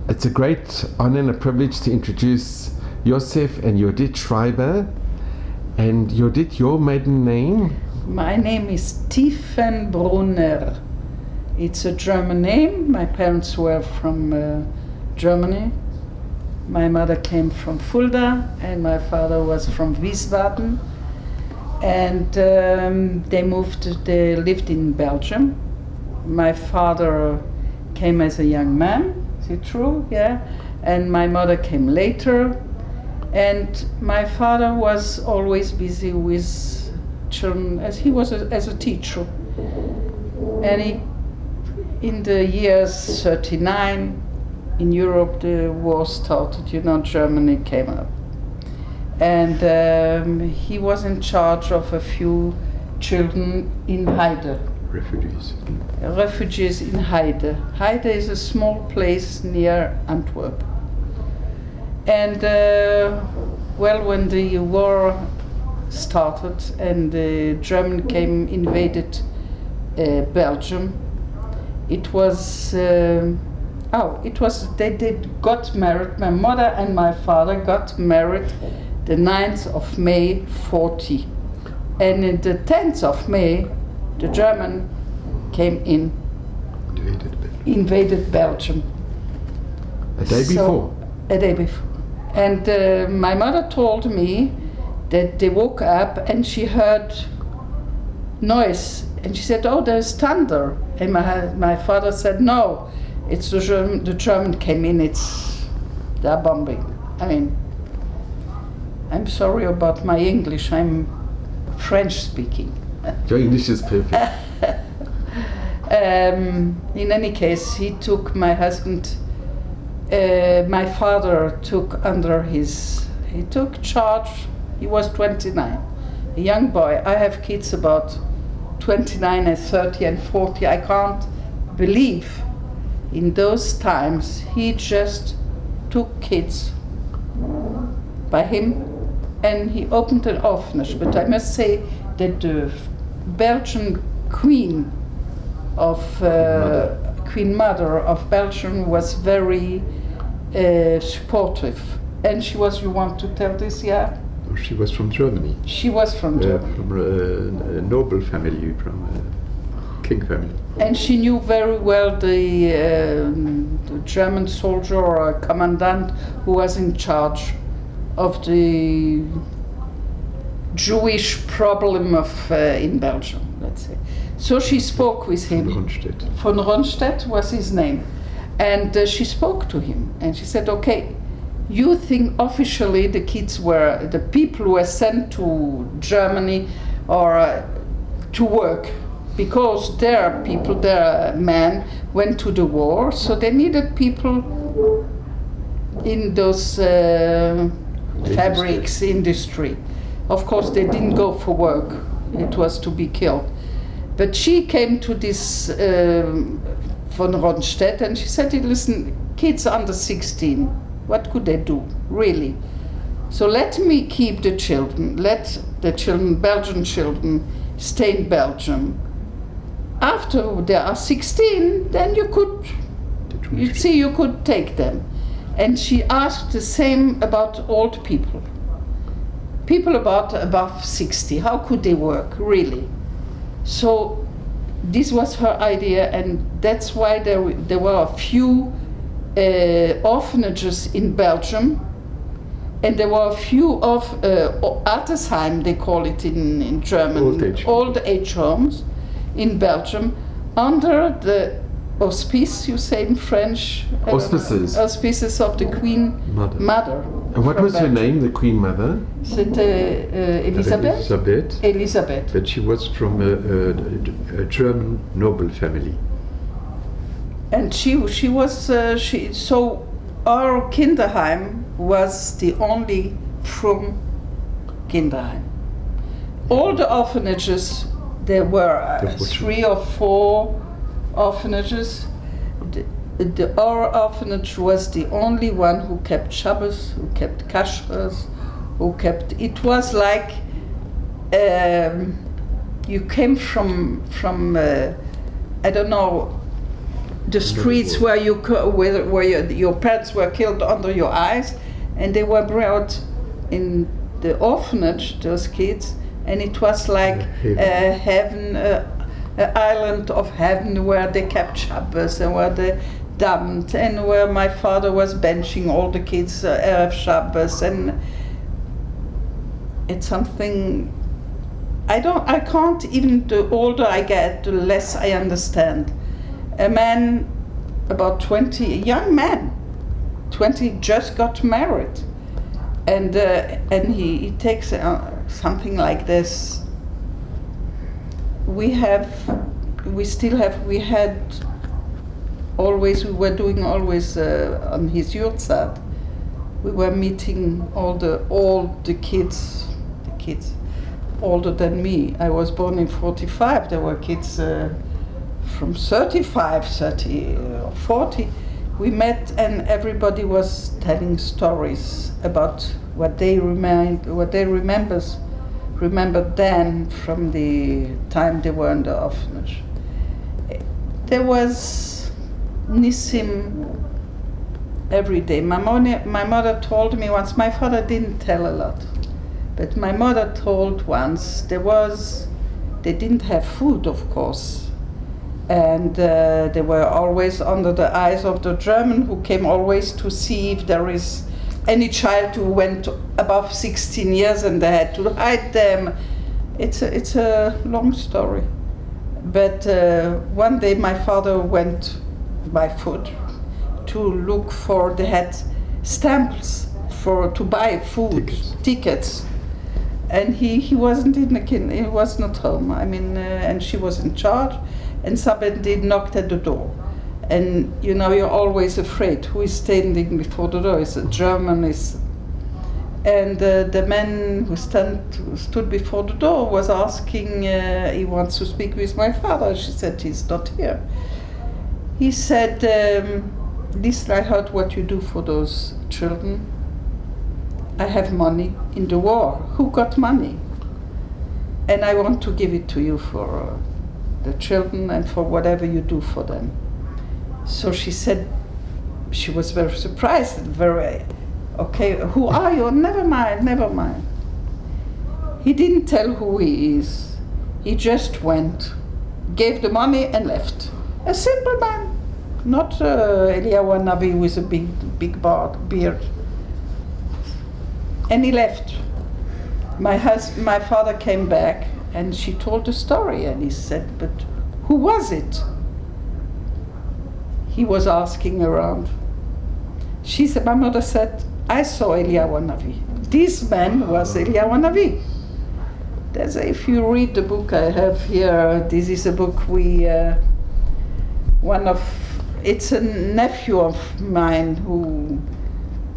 It's a great honor and a privilege to introduce Yosef and Yehudit Schreiber. And Yehudit, your maiden name? My name is Tiefenbrunner. It's a German name. My parents were from Germany. My mother came from Fulda and my father was from Wiesbaden. And they lived in Belgium. My father came as a young man, is it true? Yeah. And my mother came later. And my father was always busy with children as he was as a teacher. And in the years 39, in Europe, the war started, Germany came up. And he was in charge of a few children in Heide. Refugees in Heide. Heide is a small place near Antwerp. And when the war started and the German invaded Belgium, they got married. My mother and my father got married the 9th of May 40. And in the 10th of May, the German came in, invaded Belgium. A day before? A day before. And my mother told me that they woke up and she heard noise. And she said, "Oh, there's thunder." And my father said, "No, it's the German came in, they're bombing." I mean, I'm sorry about my English, I'm French speaking. Your English is perfect. In any case, he took my husband, my father he took charge, he was 29, a young boy. I have kids about 29 and 30 and 40. I can't believe in those times he just took kids by him and he opened an orphanage. But I must say that the Belgian Queen Mother of Belgium was very supportive. And she was, you want to tell this, yeah? She was from Germany. She was from Germany. From a noble family, from a king family. And she knew very well the German soldier or commandant who was in charge of the Jewish problem in Belgium, let's say. So she spoke with him. Von Rundstedt was his name. And she spoke to him and she said, "Okay, you think officially the people were sent to Germany or to work because their men went to the war, so they needed people in those fabrics industry. Of course, they didn't go for work, it was to be killed. But she came to this von Rundstedt and she said, listen, kids under 16, what could they do, really? So let me keep the children, let the children, Belgian children, stay in Belgium. After they are 16, then you could take them. And she asked the same about old people. People above 60, how could they work, really? So this was her idea, and that's why there were a few orphanages in Belgium, and there were a few of Altersheim, they call it in German, old age homes in Belgium, under the auspice, you say in French? Auspices. Auspices of the Queen Mother. And what was her name, the Queen Mother? C'était Elisabeth? Elisabeth. But she was from a German noble family. And so our Kinderheim was the only from Kinderheim. All the orphanages, there were 3 or 4 orphanages. Our orphanage was the only one who kept Shabbos, who kept Kashrus, it was like you came from I don't know, the streets where your parents were killed under your eyes, and they were brought in the orphanage, those kids, and it was like heaven, an island of heaven where they kept Shabbos and where they damped, and where my father was benching all the kids Erev Shabbos, and it's something I can't, even the older I get, the less I understand. A man, about 20, a young man, 20, just got married, and he takes something like this. We had always, we were doing always on his yurtzad, we were meeting all the kids older than me. I was born in 45. There were kids from 35, 30, or 40. We met, and everybody was telling stories about what they remembered then from the time they were in the orphanage. There was Nissim every day. My mother told me once. My father didn't tell a lot. But my mother told once they didn't have food, of course, and they were always under the eyes of the German, who came always to see if there is any child who went above 16 years, and they had to hide them. It's a long story. But one day my father went by foot to look for, they had stamps to buy food, tickets. And he wasn't he was not home. I mean, and she was in charge, and somebody knocked at the door. And you know, you're always afraid who is standing before the door. Is a German, and the man who stood before the door was asking, he wants to speak with my father. She said, he's not here. He said, listen, I heard what you do for those children. I have money in the war. Who got money? And I want to give it to you for the children and for whatever you do for them. So she said, she was very surprised, very, okay, who are you? Never mind. He didn't tell who he is. He just went, gave the money and left. A simple man, not Eliyahu Navi with a big beard. And he left. My father came back, and she told the story, and he said, but who was it? He was asking around. She said, my mother said, I saw Eliyahu Navi. This man was Eliyahu Navi. If you read the book I have here, this is a book it's a nephew of mine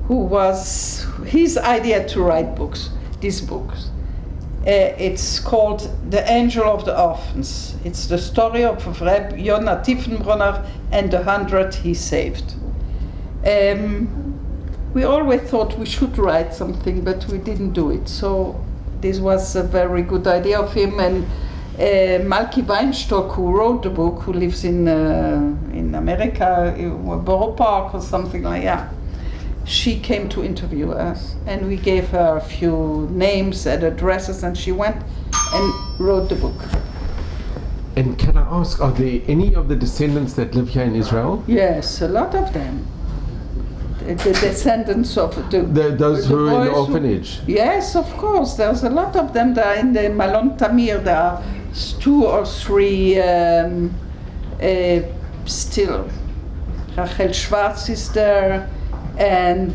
who was his idea to write these books. It's called The Angel of the Orphans. It's the story of Reb Yona Tiefenbrunner and the 100 he saved. We always thought we should write something, but we didn't do it. So this was a very good idea of him. And Malki Weinstock, who wrote the book, who lives in America, Borough Park or something like that, she came to interview us, and we gave her a few names and addresses, and she went and wrote the book. And can I ask, are there any of the descendants that live here in Israel? Yes, a lot of them. The descendants of those who are in the orphanage? Yes, of course. There's a lot of them there in the Malon Tamir. There are 2 or 3 still. Rachel Schwartz is there, and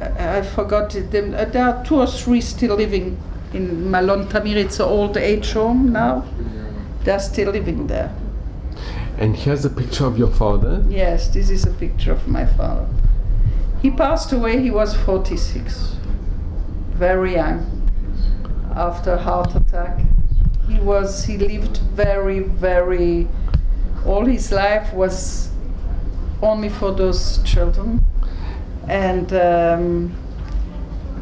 I forgot them. There are 2 or 3 still living in Malon Tamir. It's an old age home now. They're still living there. And here's a picture of your father. Yes, this is a picture of my father. He passed away, he was 46, very young, after a heart attack. He lived very, very, all his life was only for those children. And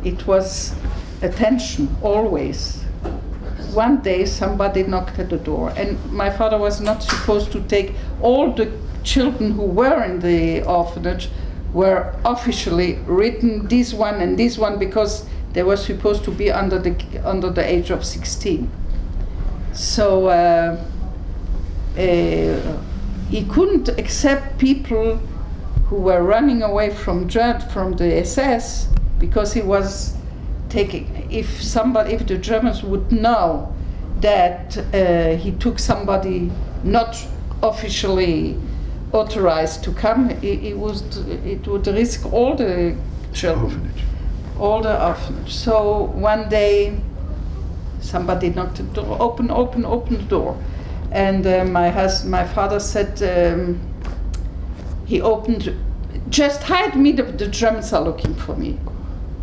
it was attention, always. one day somebody knocked at the door, and my father was not supposed to take all the children who were in the orphanage were officially written, this one and this one, because they were supposed to be under the age of 16. So he couldn't accept people who were running away from the SS, because he was taking, if the Germans would know that he took somebody not officially authorized to come, it would risk all the children, all the orphanage. So one day somebody knocked at the door, open the door, and my father said, he opened, just hide me, the Germans are looking for me.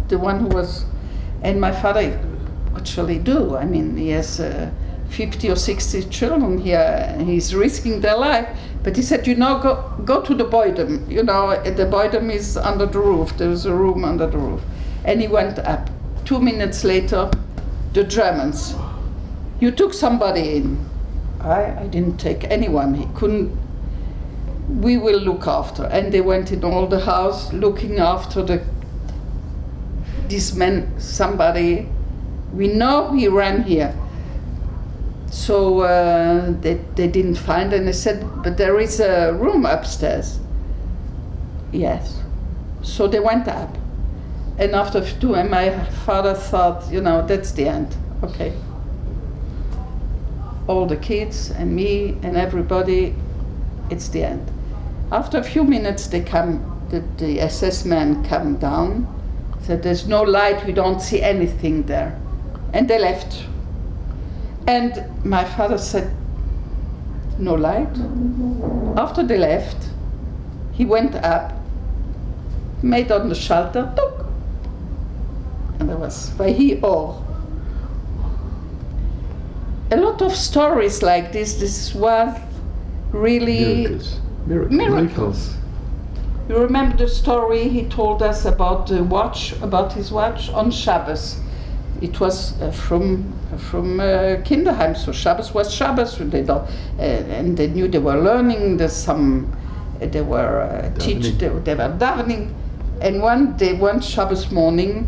The one who was, and my father, what shall he do? I mean, he has 50 or 60 children here, and he's risking their life. But he said, go to the Boydom. The Boydom is under the roof. There's a room under the roof. And he went up. 2 minutes later, the Germans. You took somebody in. I didn't take anyone. He couldn't. We will look after. And they went in all the house looking after this man, somebody. We know he ran here. So they didn't find, and they said, but there is a room upstairs. Yes. So they went up. And after 2, and my father thought, that's the end. Okay. All the kids and me and everybody, it's the end. After a few minutes, they come, the SS men come down, said, there's no light, we don't see anything there. And they left. And my father said, no light. After they left, he went up, made on the shelter, tuk, and there was Vahi Or. A lot of stories like this was really miracles. You remember the story he told us about the watch, about his watch on Shabbos. It was from Kinderheim, so Shabbos was Shabbos. They don't, and they knew they were learning. They were teaching. They were davening. And one Shabbos morning,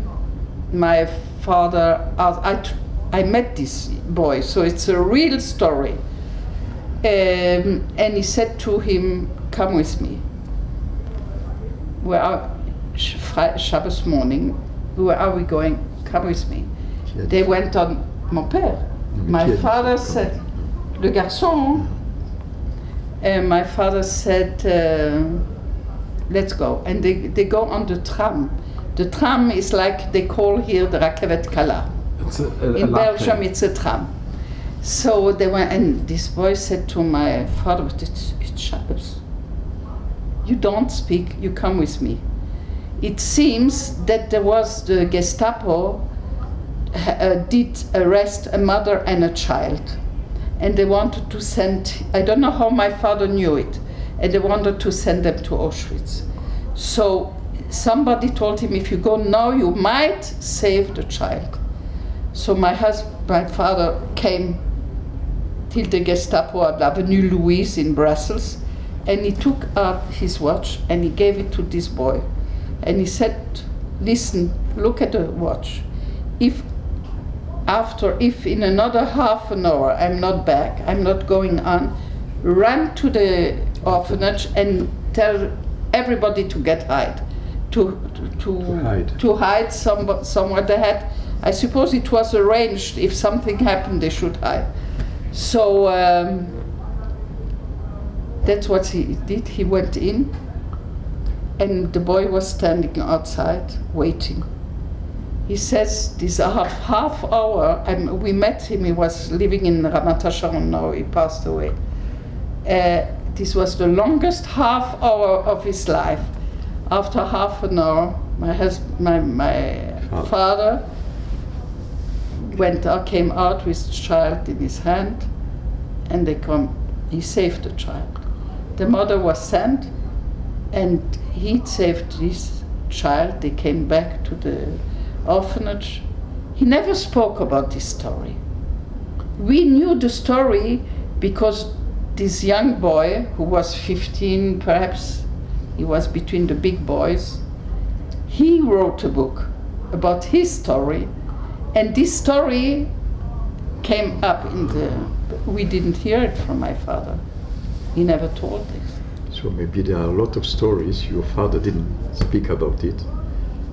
my father asked, I met this boy, so it's a real story. And he said to him, "Come with me." Shabbos morning, where are we going? Come with me. They went on, mon père. My father said, le garçon. And my father said, let's go. And they go on the tram. The tram is like they call here the Rakevet Kala. In Belgium, it's a tram. So they went, and this boy said to my father, it's Shabbos. You don't speak, you come with me. It seems that there was the Gestapo did arrest a mother and a child. And they wanted to send, I don't know how my father knew it, and they wanted to send them to Auschwitz. So somebody told him, if you go now, you might save the child. So my father came till the Gestapo at Avenue Louise in Brussels, and he took out his watch and he gave it to this boy. And he said, listen, look at the watch. If in another half an hour I'm not back, I'm not going on, run to the orphanage and tell everybody to get hide. To hide somewhere. They had, I suppose it was arranged, if something happened they should hide. So that's what he did. He went in, and the boy was standing outside waiting. He says, this half hour, we met him, he was living in Ramat HaSharon now, he passed away. This was the longest half hour of his life. After half an hour, my father came out with the child in his hand, and he saved the child. The mother was sent, and he saved this child. They came back to the orphanage. He never spoke about this story. we knew the story because this young boy who was 15, perhaps he was between the big boys, he wrote a book about his story, and this story came up in the, we didn't hear it from my father. He never told this. So maybe there are a lot of stories your father didn't speak about it,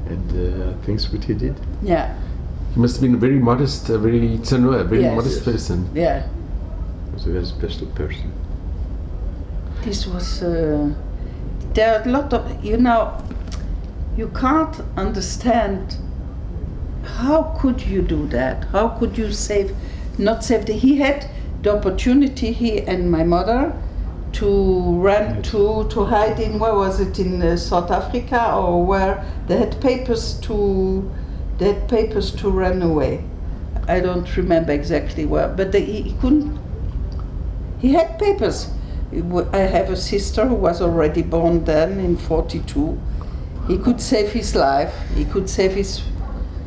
and things which he did. Yeah, He must have been a very modest, a very tsanua, a very Yes. modest Yes. person. yeah. He was a very special person. This was, there are a lot of, you know, you can't understand how could you do that? How could you not save he had the opportunity, he and my mother, to run to hide in, where was it, in South Africa, or where they had papers to run away. I don't remember exactly where, but he couldn't, he had papers. I have a sister who was already born then in 42. He could save his life, he could save his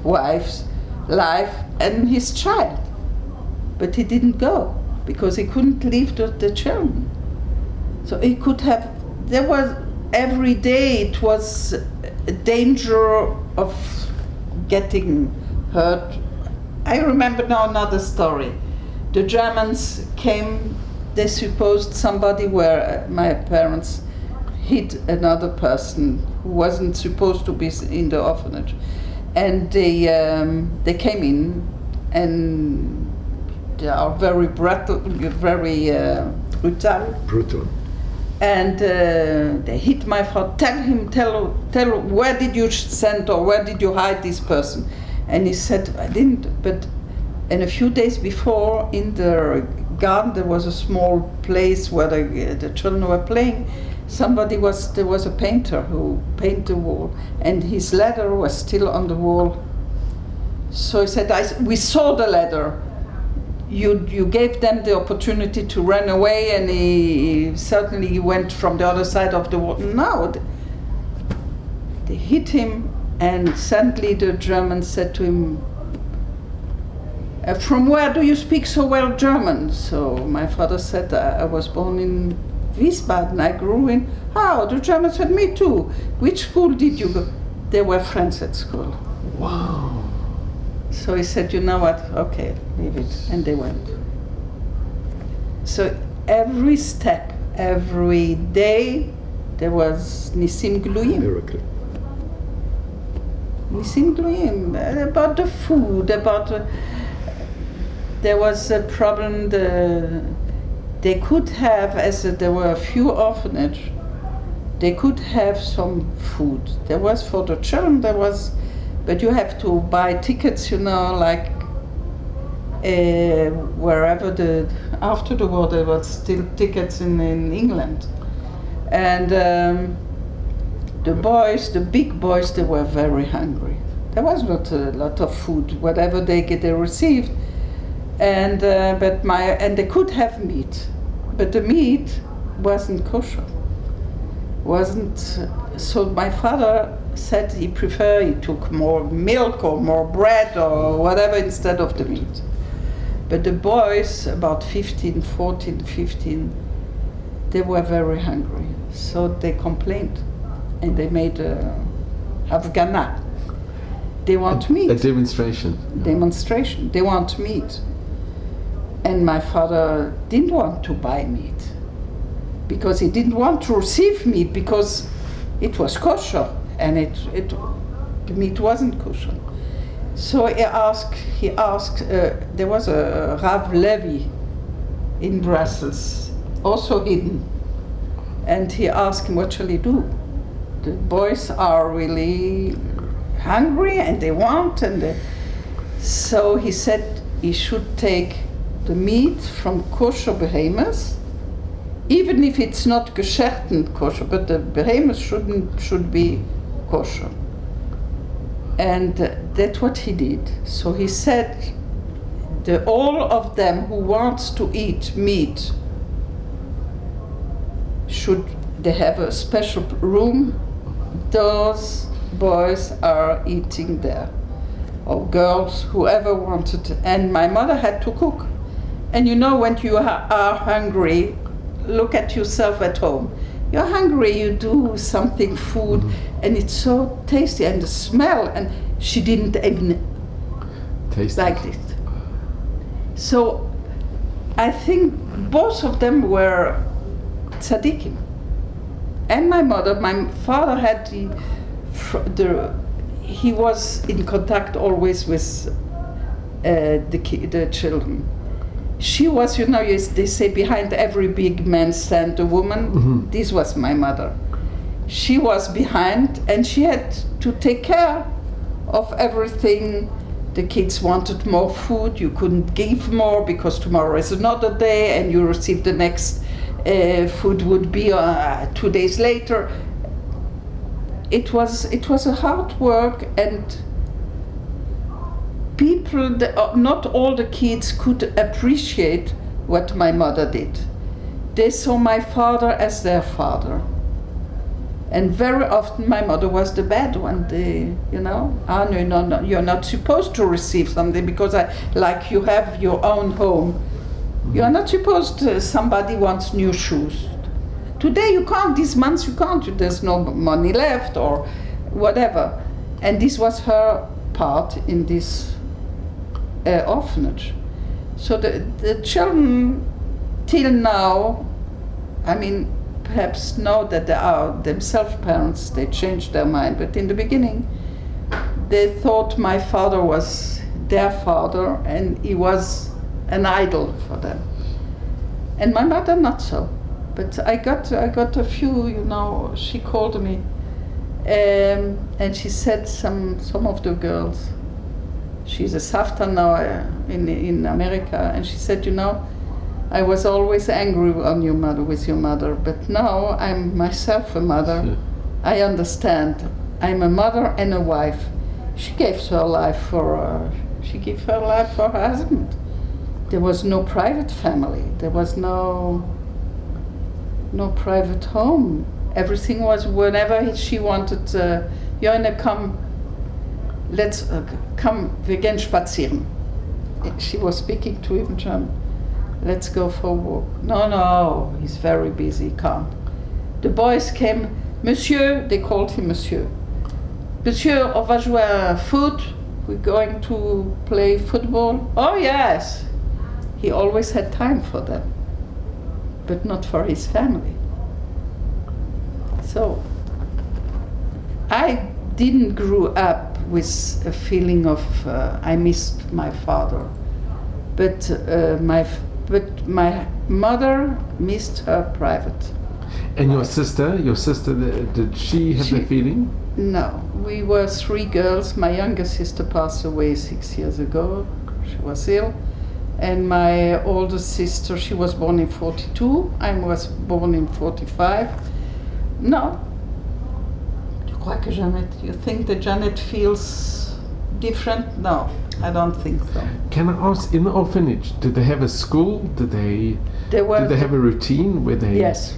wife's life and his child. But he didn't go because he couldn't leave the children. So he could have, there was, every day it was a danger of getting hurt. I remember now another story. The Germans came, they supposed somebody where my parents hid another person who wasn't supposed to be in the orphanage. And they came in, and they are very brutal, Brutal. and they hit my father. Tell where did you send or where did you hide this person? And he said, I didn't. But and a few days before, in the garden, there was a small place where the children were playing. There was a painter who painted the wall, and his letter was still on the wall. So he said, we saw the letter. You gave them the opportunity to run away, and he certainly went from the other side of the wall. No, they hit him, and suddenly the German said to him, from where do you speak so well German? So my father said, I was born in Wiesbaden, I grew in. How? The German said, me too. Which school did you go? They were friends at school. Wow. So he said, you know what, okay, leave it. And they went. So every step, every day, there was Nisim Gluyim. Miracle. Nisim Gluyim, about the food, there was a problem, they could have, as there were a few orphanages, they could have some food. There was for the children, but you have to buy tickets, you know, like wherever after the war there were still tickets in England. And the big boys, they were very hungry. There was not a lot of food, whatever they received. And they could have meat, but the meat wasn't kosher. So my father said he took more milk or more bread or whatever instead of the meat. But the boys, about 14, 15, they were very hungry. So they complained, and they made a Hafgana. They want meat. A demonstration. Demonstration. They want meat. And my father didn't want to buy meat because he didn't want to receive meat because it was kosher, and the meat wasn't kosher. So he asked, there was a Rav Levi in Brussels, also hidden, and he asked him, what shall he do? The boys are really hungry and they want, so he said he should take the meat from kosher behemoths, even if it's not gescherten kosher, but the behemoth should be kosher. And that's what he did. So he said, all of them who wants to eat meat, they have a special room. Those boys are eating there, or girls, whoever wanted. And my mother had to cook. And you know, when you are hungry, look at yourself at home. You're hungry, you do something, food, and it's so tasty, and the smell, and she didn't even Taste like it. So I think both of them were tzaddikim. And my mother, my father had he was in contact always with the children. She was, you know, they say behind every big man stand a woman. Mm-hmm. This was my mother. She was behind, and she had to take care of everything. The kids wanted more food. You couldn't give more because tomorrow is another day, and you receive the next food would be 2 days later. It was a hard work, and people, not all the kids could appreciate what my mother did. They saw my father as their father. And very often my mother was the bad one. No, you're not supposed to receive something because like you have your own home. You're not supposed to, somebody wants new shoes. Today you can't, this month you can't, there's no money left or whatever. And this was her part in this orphanage. So the children till now, I mean, perhaps know that they are themselves parents, they changed their mind, but in the beginning they thought my father was their father and he was an idol for them. And my mother not so. But I got a few, you know, she called me and she said some of the girls, she's a savta now in America, and she said, you know, I was always angry with your mother, but now I'm myself a mother. Sure. I understand. I'm a mother and a wife. She gave her life for her husband. There was no private family. There was no private home. Everything was whenever she wanted. Yona, come. Let's come. Wir gehen spazieren. She was speaking to him in German. Let's go for a walk. No, he's very busy, can't. The boys came, Monsieur, they called him Monsieur. Monsieur, on va jouer à foot, we're going to play football. Oh yes, he always had time for them, but not for his family. So, I didn't grow up with a feeling of I missed my father, but my mother missed her private. And your sister, did she have the feeling? No, we were 3 girls. My younger sister passed away 6 years ago. She was ill. And my older sister, she was born in 42. I was born in 45. No. Tu crois que Jeannette, you think that Jeannette feels different? No, I don't think so. Can I ask, in the orphanage, did they have a school? Did they have a routine where they... Yes.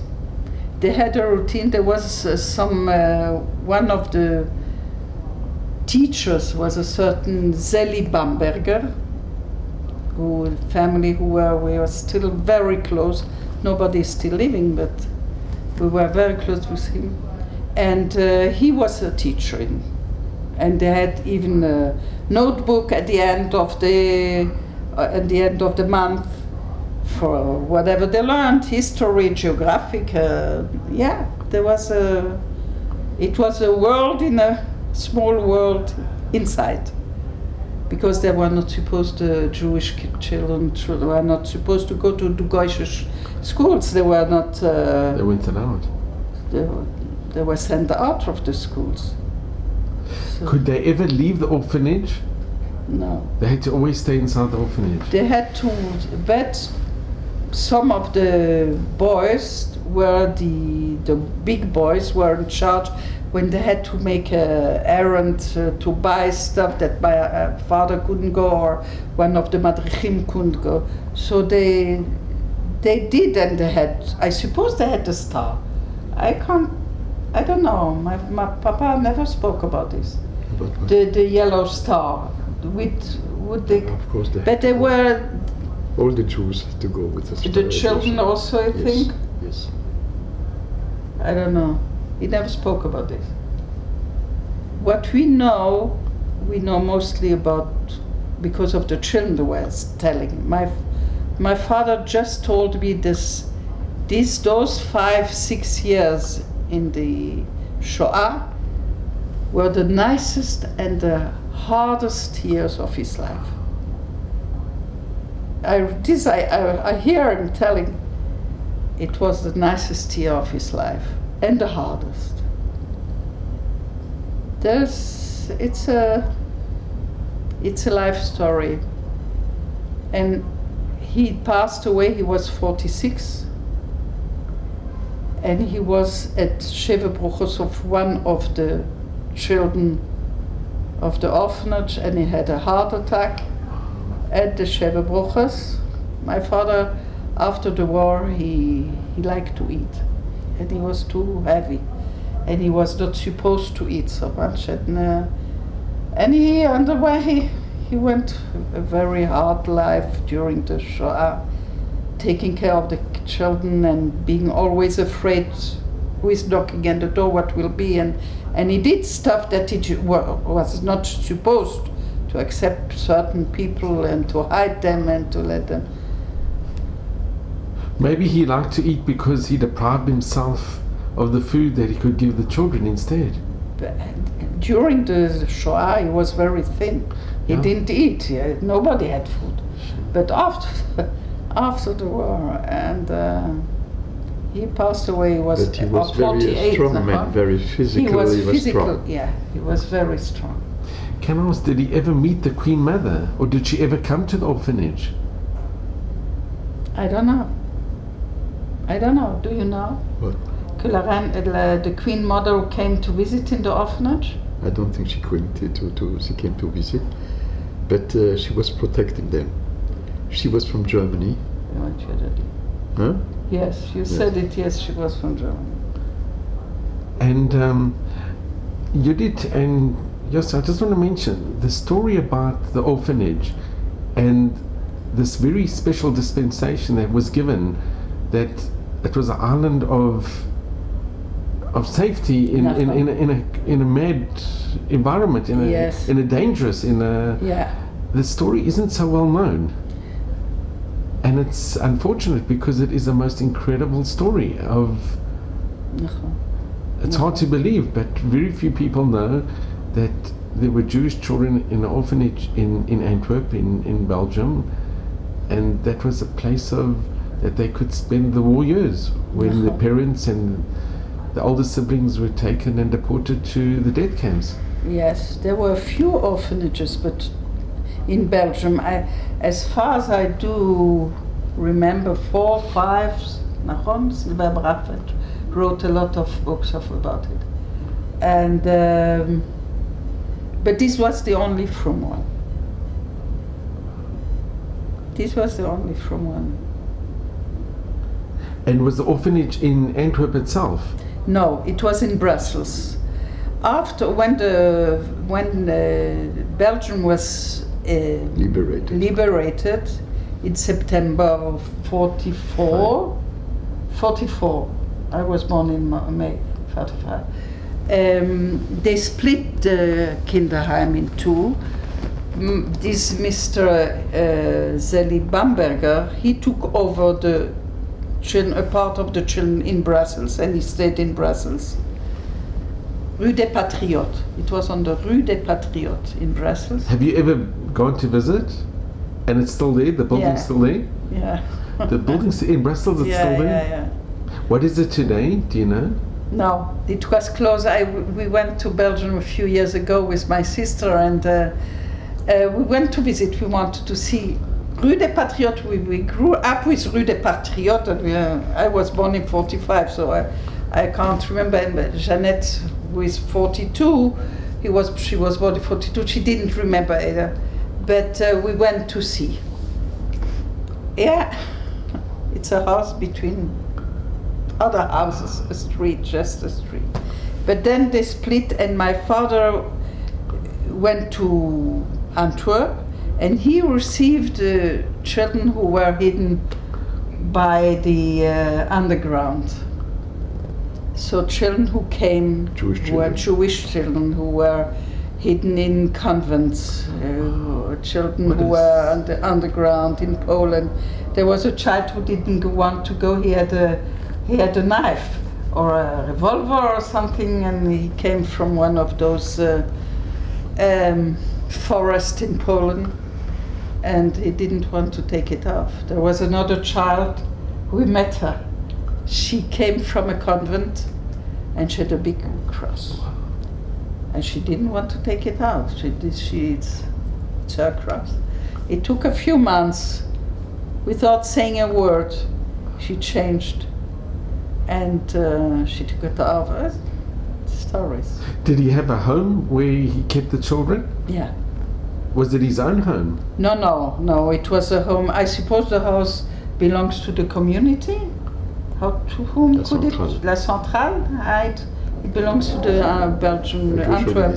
They had a routine. There was one of the teachers was a certain Zeli Bamberger, family we were still very close. Nobody is still living, but we were very close with him. And he was a teacher, and they had even a notebook at the end of the month for whatever they learned, history, geographic. It was a world in a small world inside, because they were not supposed to, Jewish children were not supposed to go to the Goyish schools. They were not. They weren't allowed. They were sent out of the schools. So could they ever leave the orphanage? No. They had to always stay inside the orphanage. They had to, but some of the boys were the big boys were in charge when they had to make an errand to buy stuff that my father couldn't go, or one of the madrichim couldn't go. So they did, and they had, I suppose they had the star. I don't know, my papa never spoke about this. The yellow star, would they? Of course they. But they were All the Jews had to go with the The children also, I think? Yes. I don't know. He never spoke about this. What we know mostly about, because of the children were telling. My father just told me those 5-6 years in the Shoah were the nicest and the hardest years of his life. I hear him telling it was the nicest year of his life and the hardest. It's a life story. And he passed away, he was 46, and he was at Schreiber of one of the children of the orphanage, and he had a heart attack at the Schreiber. My father, after the war, he liked to eat, and he was too heavy, and he was not supposed to eat so much, and he, on the way, he went a very hard life during the Shoah, taking care of the children and being always afraid who is knocking at the door, what will be, and he did stuff that he was not supposed to accept certain people and to hide them and to let them. Maybe he liked to eat because he deprived himself of the food that he could give the children instead. During the Shoah, he was very thin. He didn't eat. Nobody had food. But after the war, and he passed away. He was, but he was 48 very strong man, very physical. He was physical. Strong. Yeah, he was very strong. Can I ask, did he ever meet the Queen Mother, or did she ever come to the orphanage? I don't know. Do you know? What? The Queen Mother came to visit in the orphanage? I don't think she came she came to visit, but she was protecting them. She was from Germany. Huh? Yes, you said it. Yes, she was from Germany. And Yehudit and Yosef, I just want to mention the story about the orphanage and this very special dispensation that was given, that it was an island of safety in a mad environment, in a dangerous, the story isn't so well known, and it's unfortunate because it is the most incredible story of. It's hard to believe, but very few people know that there were Jewish children in an orphanage in Antwerp, in Belgium, and that was a place that they could spend the war years when the parents and the older siblings were taken and deported to the death camps. Yes, there were a few orphanages, but in Belgium, as far as I do remember, 4 or 5, wrote a lot of books about it. And but this was the only from one. And was the orphanage in Antwerp itself? No, it was in Brussels. After when Belgium was liberated in September of 44. I was born in May 45. They split the Kinderheim in two. This Mr. Zeli Bamberger, he took over the children, a part of the children in Brussels, and he stayed in Brussels. Rue des Patriotes. It was on the Rue des Patriotes in Brussels. Have you ever gone to visit? And it's still there? The building's still there? Yeah. The building's in Brussels, it's still there? Yeah. What is it today? Do you know? No, it was closed. We went to Belgium a few years ago with my sister, and we went to visit. We wanted to see Rue des Patriotes. We grew up with Rue des Patriotes, and I was born in 45, so I can't remember. And Jeannette, who is 42, she was born in 42. She didn't remember either, but we went to see. Yeah, it's a house between other houses, just a street. But then they split, and my father went to Antwerp, And he received children who were hidden by the underground. So children who came were Jewish children who were hidden in convents, children who were on the underground in Poland. There was a child who didn't want to go. He had a knife or a revolver or something, and he came from one of those forests in Poland, and he didn't want to take it off. There was another child, we met her. She came from a convent, and she had a big cross. And she didn't want to take it out. It's her cross. It took a few months, without saying a word, she changed, and she took it off. Stories. Did he have a home where he kept the children? Yeah. Was it his own home? No. It was a home. I suppose the house belongs to the community. To whom could it? La Centrale. It belongs to the Belgian Antwerp.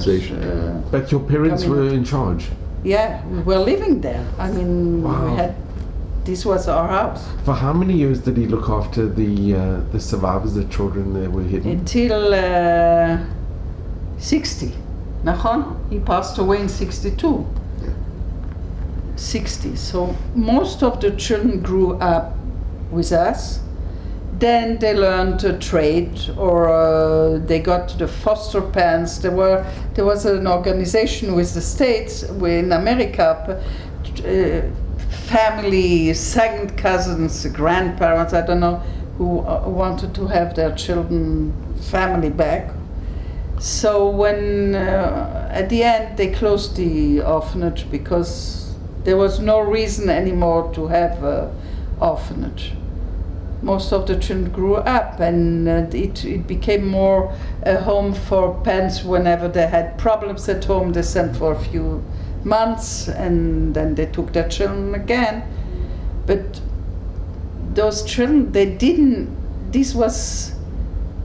But your parents were in charge? Yeah, we were living there. I mean, wow. This was our house. For how many years did he look after the survivors, the children that were hidden? Until 60. He passed away in 62. 60. So most of the children grew up with us. Then they learned a trade, or they got the foster parents. There was an organization with the States, in America, family, second cousins, grandparents, I don't know, who wanted to have their children, family back. So when, at the end, they closed the orphanage because there was no reason anymore to have an orphanage. Most of the children grew up, and it became more a home for parents. Whenever they had problems at home, they sent for a few months, and then they took their children again. But those children, this was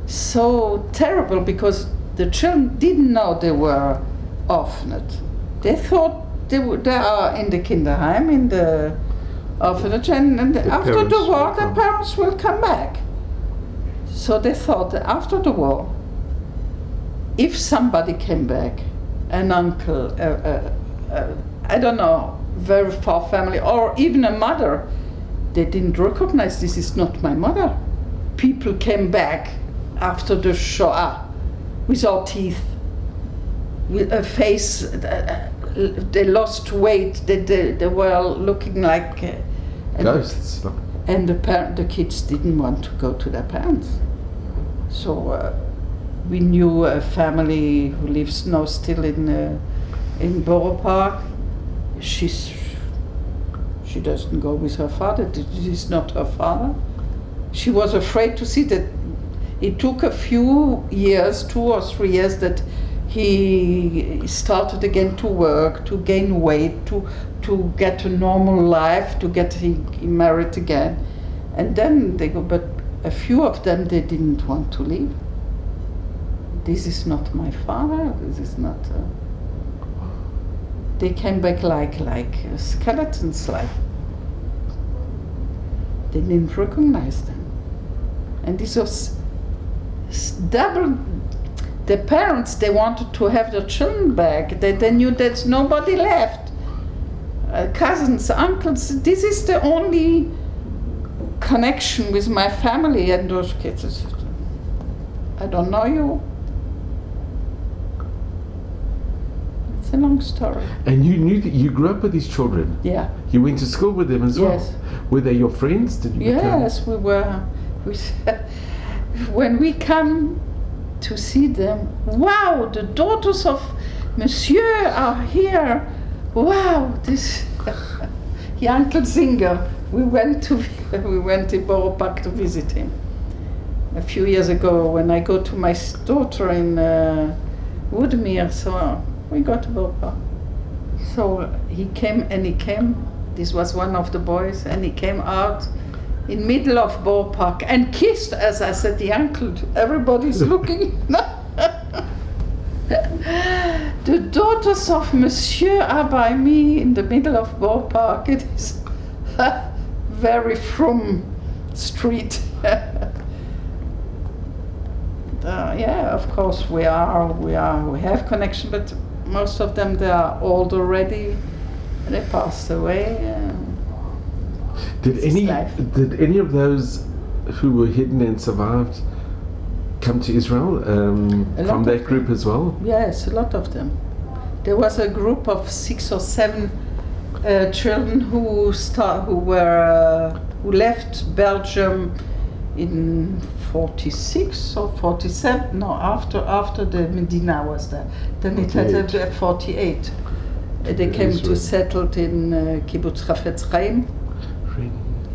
so terrible because the children didn't know they were orphaned. They thought they are in the Kinderheim, in the orphanage, and after the war the parents will come back. So they thought that after the war, if somebody came back, an uncle, I don't know, very far family, or even a mother, they didn't recognize, this is not my mother. People came back after the Shoah without teeth, with a face, they lost weight, they were looking like ghosts. And the kids didn't want to go to their parents. So we knew a family who lives now still in Borough Park. She doesn't go with her father. This is not her father. She was afraid to see that. It took a few years, 2 or 3 years, that he started again to work, to gain weight, to get a normal life, he married again. And then they go, but a few of them, they didn't want to leave. This is not my father, this is not... They came back like skeletons, they didn't recognize them. And this was double. The parents, they wanted to have their children back. They knew that nobody left. Cousins, uncles, this is the only connection with my family, and those kids, I don't know you. It's a long story. And you knew that you grew up with these children? Yeah. You went to school with them as well? Yes. Were they your friends? Did you Yes, we were. When we come to see them, wow, the daughters of Monsieur are here. Wow, this Uncle Singer. We went to Borough Park to visit him a few years ago when I go to my daughter in Woodmere. So we got to Borough Park. So he came. This was one of the boys, and he came out in middle of Borough Park and kissed us. I said, the uncle, everybody's looking. The daughters of Monsieur are by me in the middle of Bow Park. It is a very frum street. Yeah, of course we have connection, but most of them, they are old already. They passed away. Did any of those who were hidden and survived come to Israel from that group as well? Yes, a lot of them. There was a group of 6 or 7 children who left Belgium in 46 or 47. No, after the Medina was there. Then it had 48. They came to settled in Kibbutz Chafetz Chaim.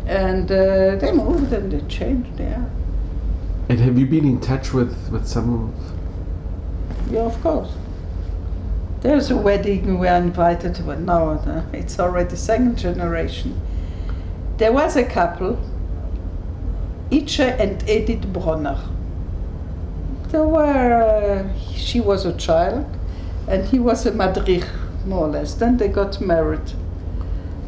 And they moved and they changed there. And have you been in touch with some of? Yeah, of course. There's a wedding we are invited to, but no, it's already 2nd generation. There was a couple, Itche and Edith Brunner. She was a child and he was a madrich, more or less. Then they got married.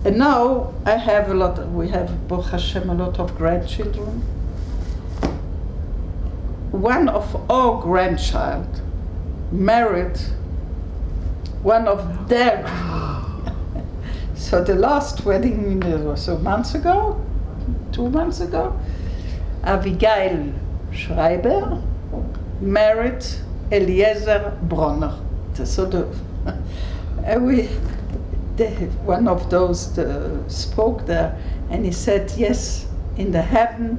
And now we have, Baruch Hashem, a lot of grandchildren. One of our grandchild married one of their. So the last wedding was 2 months ago, Abigail Schreiber married Eliezer Bronner. So one of those spoke there, and he said, yes, in the heaven,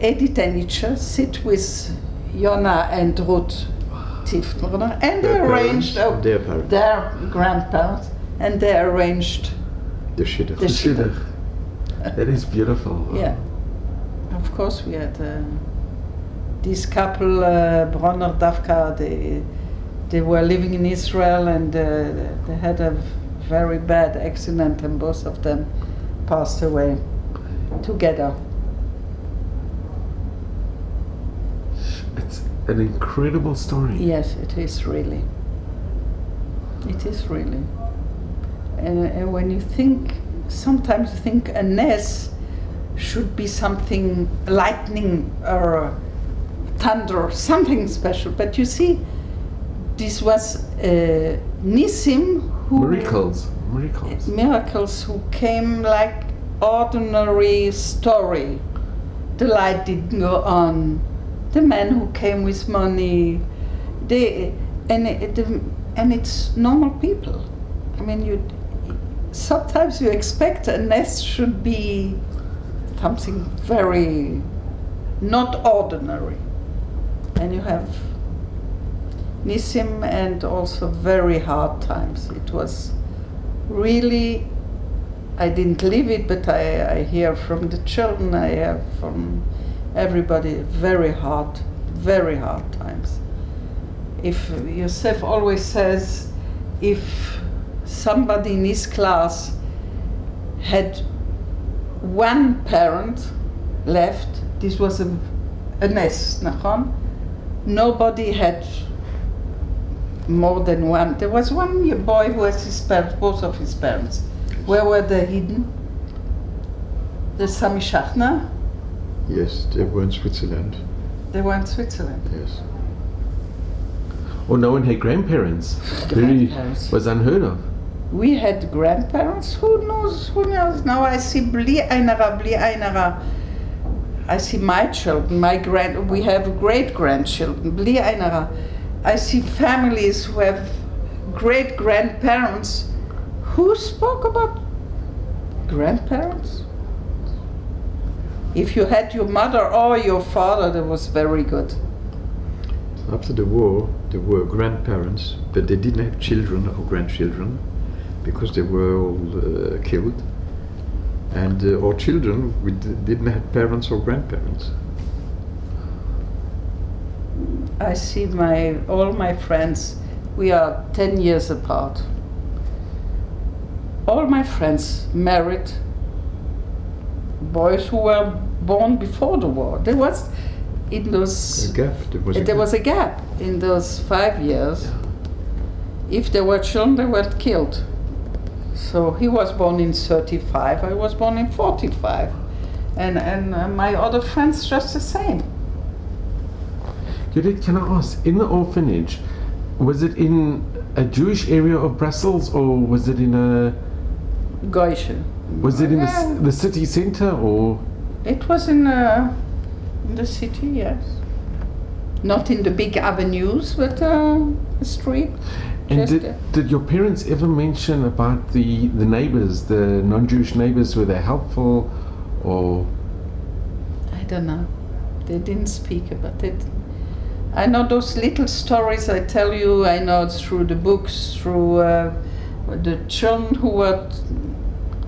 Edith and Itche sit with Yona and Ruth Tiefenbrunner, and they arranged their grandparents, and they arranged the shidduch. That is beautiful. Yeah, of course we had this couple, Bronner Davka. They were living in Israel, and they had a very bad accident, and both of them passed away together. It's an incredible story. Yes, it is really. It is really. And when you think, sometimes you think a ness should be something lightning or thunder, something special. But you see, this was Nissim, miracles who came like ordinary story. The light didn't go on. The man who came with money, and it's normal people. I mean, sometimes you expect a nest should be something very not ordinary, and you have Nissim, and also very hard times. It was really, I didn't live it, but I hear from the children, I hear from everybody, very hard times. If Yosef always says, if somebody in his class had one parent left, this was a nest, nachon? Nobody had more than one. There was one boy who has his parents, both of his parents. Where were they hidden? The Sami Shachna? Yes, they were in Switzerland. They were in Switzerland? Yes. Or no one had grandparents. Grandparents. Was unheard of. We had grandparents. Who knows? Now I see bli einara. I see my children, we have great grandchildren, bli einara. I see families who have great grandparents. Who spoke about grandparents? If you had your mother or your father, that was very good. After the war, there were grandparents, but they didn't have children or grandchildren because they were all killed. And our children, we didn't have parents or grandparents. I see all my friends, we are 10 years apart. All my friends married boys who were born before the war. in those... A gap. There was a gap in those 5 years. If there were children, they were killed. So he was born in 35, I was born in 45. And my other friends just the same. Yehudit, can I ask, in the orphanage, was it in a Jewish area of Brussels or was it in a... Goische. Was it in the city centre or...? It was in the city, yes. Not in the big avenues, but a street. And did your parents ever mention about the neighbours, the non-Jewish neighbours? Were they helpful or...? I don't know. They didn't speak about it. I know those little stories I tell you, I know through the books, through the children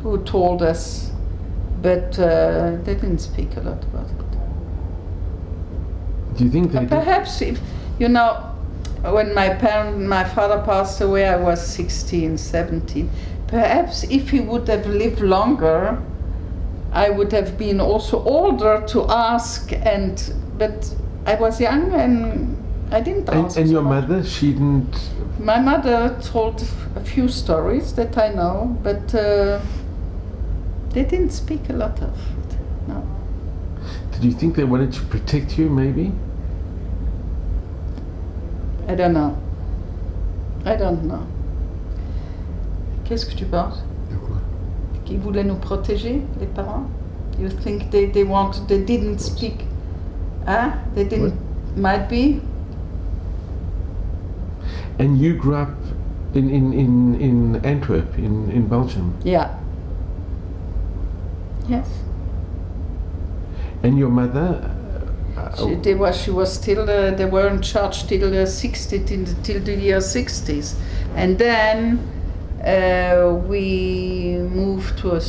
who told us, but they didn't speak a lot about it. Do you think they perhaps if, you know, when my father passed away, I was 16, 17. Perhaps if he would have lived longer, I would have been also older to ask, but I was young and I didn't ask. And your mother, she didn't... My mother told a few stories that I know, but they didn't speak a lot of it, no. Did you think they wanted to protect you, maybe? I don't know. I don't know. Qu'est-ce que tu penses? De quoi? Qu'ils voulaient nous protéger, les parents? You think they didn't speak? Ah, they didn't. What? Might be. And you grew up in Antwerp, in Belgium. Yeah. Yes. And your mother? She was still. They were in charge till the 60s, till the year 60s, and then we moved to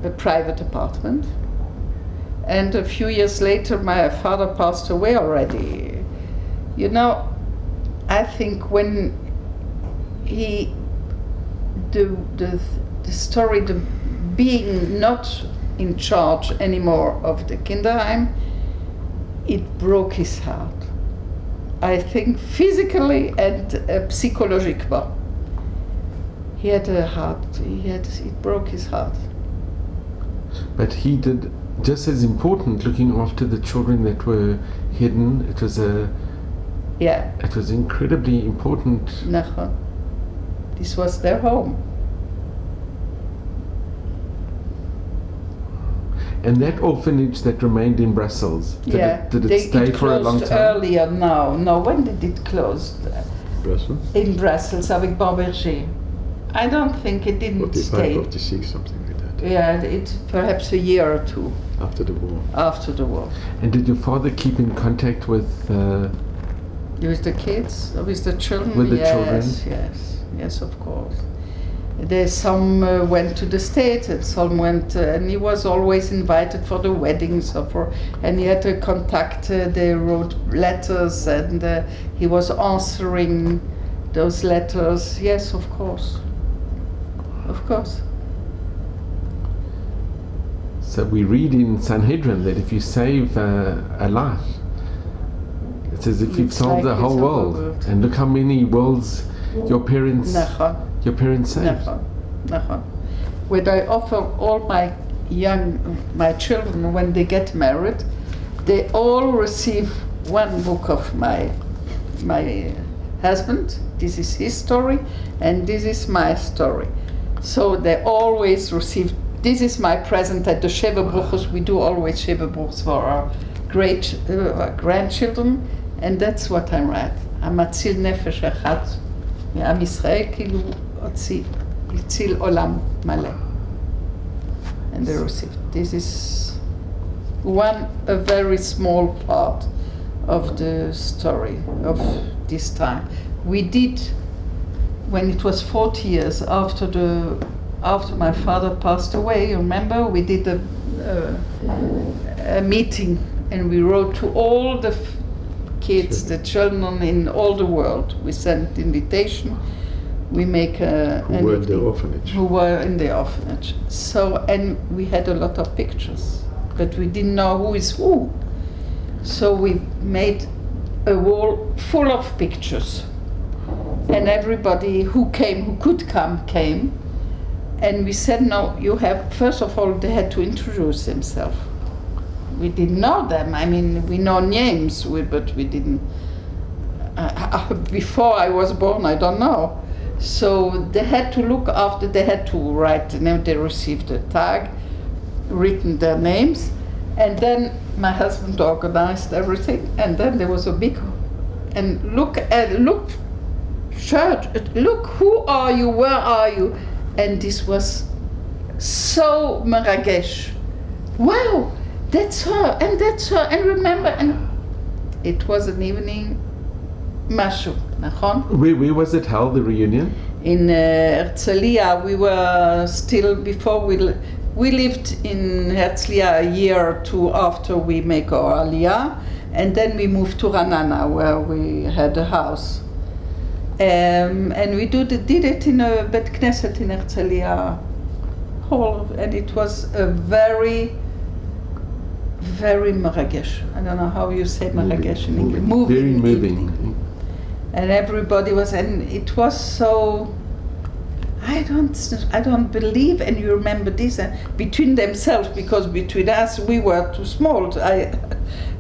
a private apartment. And a few years later, my father passed away already. You know, I think when the story, the being not in charge anymore of the Kinderheim, it broke his heart. I think physically and psychologically. He had a heart. It broke his heart. But he did just as important, looking after the children that were hidden. It was It was incredibly important. This was their home. And that orphanage that remained in Brussels, did it stay for a long time? Earlier now. No, when did it close? Brussels? In Brussels, avec Bamberger. I don't think it didn't stay. 46, something like that. Yeah, it perhaps a year or two. After the war. After the war. And did your father keep in contact with with the kids, with the children? With the children? Yes, of course. Some went to the States, and some went, and he was always invited for the weddings, and he had to contact. They wrote letters, and he was answering those letters. Yes, of course. Of course. So we read in Sanhedrin that if you save a life, it's as if you've solved the whole world. And look how many worlds your parents saved. When I offer all my children, when they get married, they all receive one book of my husband. This is his story, and this is my story. So they always receive. This is my present at the Shevebruchos. We do always Shevebruchos for our great grandchildren, and that's what I write. Amatzil nefesh echat, Am Yisrael kilu Itzil olam maleh. And they receive. This is a very small part of the story of this time. We did, when it was 40 years after my father passed away, remember, we did a meeting, and we wrote to all the kids, the children in all the world. We sent invitation. We make who were in the orphanage. Who were in the orphanage. So, and we had a lot of pictures, but we didn't know who is who. So we made a wall full of pictures. And everybody who could come, came. And we said, no, you have, first of all, they had to introduce themselves. We didn't know them. I mean, we know names, but we didn't. Before I was born, I don't know. So they had to look after, they had to write the name, they received a tag, written their names, and then my husband organized everything, and then there was a big, and look, church, look, who are you, where are you? And this was so meragesh. Wow, that's her, and remember, and it was an evening, mashu, nachon? Where was it held, the reunion? In Herzliya. We were still, before we lived in Herzliya a year or two after we make our aliyah, and then we moved to Ranana, where we had a house. And we did it in a Bet Knesset in Herzliya hall, and it was a very, very meragesh. I don't know how you say meragesh in English. Very moving. And everybody was, and it was so, I don't believe, and you remember this, between themselves, because between us we were too small,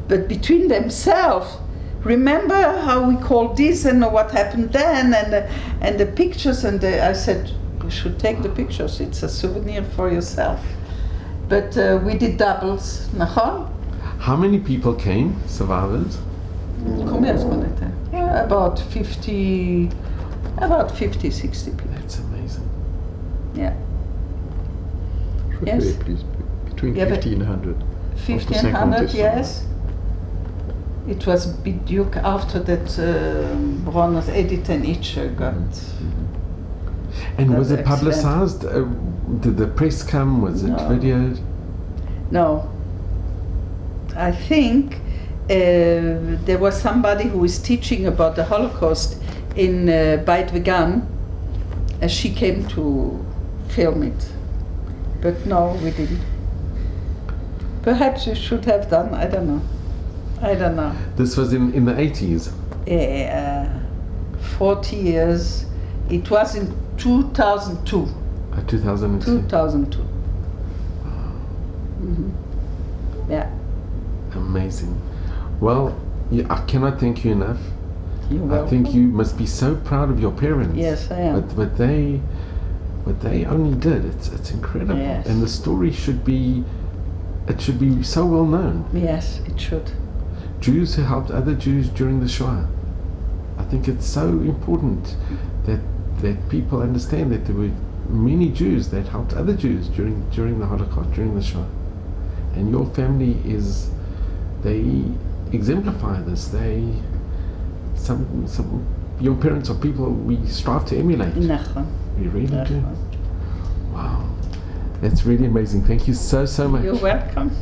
but between themselves, remember how we called this and what happened then, and the pictures, and I said, you should take the pictures, it's a souvenir for yourself. But we did doubles, nachon? How many people came, survivors? About 50, 60 people. That's amazing. Yeah. Yes. Between 1500. 1500, yes. It was biduk after that Bronner's Edith and Itcher got. And was it publicized? Did the press come? Was it videoed? No. I think there was somebody who was teaching about the Holocaust in Beit Vegan, and she came to film it. But no, we didn't. Perhaps you should have done, I don't know. This was in the 80s? 40 years. It was in 2002. 2002? 2002. Mm-hmm. Yeah. Amazing. Well, I cannot thank you enough. You're welcome. I think you must be so proud of your parents. Yes, I am. What they only did, it's incredible. Yes. And the story should be so well known. Yes, it should. Jews who helped other Jews during the Shoah. I think it's so important that people understand that there were many Jews that helped other Jews during the Holocaust, during the Shoah. And your family they exemplify this. Your parents are people we strive to emulate. We really do. Wow. That's really amazing. Thank you so much. You're welcome.